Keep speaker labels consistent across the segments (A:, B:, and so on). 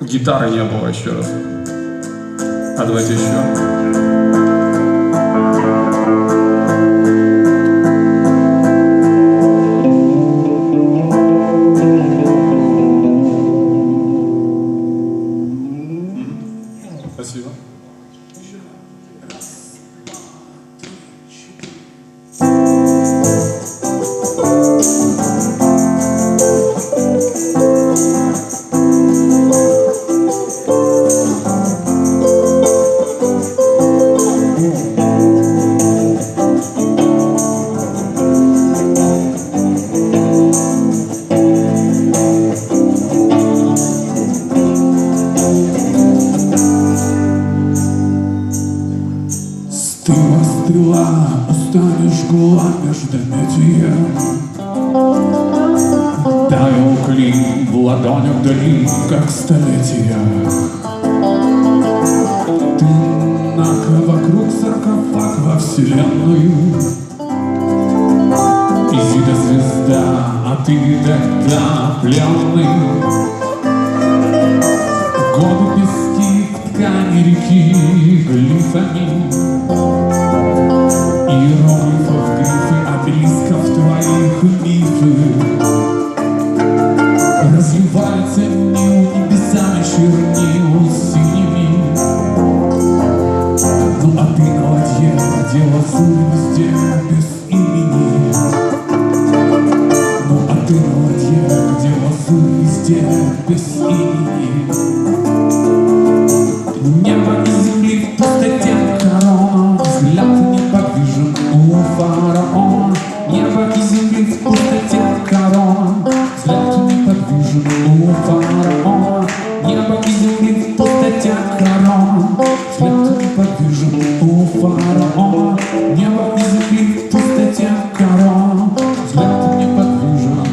A: Гитары не было еще раз. А давайте еще. Спасибо.
B: Стыла стрела, устанешь гула между медием. Таял клин в ладонях дали, как столетия. Ты вокруг саркофаг во вселенную. Изида звезда, а ты тогда пленный. Годы пески в ткани реки глифами. Иероглифов, грифы, обелисков твоих мифы. Разливается нил небесами чернил синими. Ну а ты на ладье, где лазурь везде без имени. Ну а ты на ладье, где лазурь везде без имени. Небо и земли в пустоте корона, взгляд неподвижен у фараона. Небо и земли в пустоте корона, взгляд неподвижен у фараона. Небо и земли в пустоте корона, взгляд неподвижен у фараона. Небо и земли в пустоте корона, взгляд неподвижен.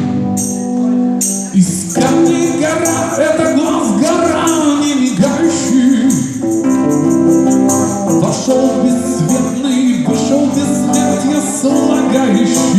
B: Из камней гора — это глаз гора, не мигающий. Вошел бесцветный, вышел бессмертие слагающий.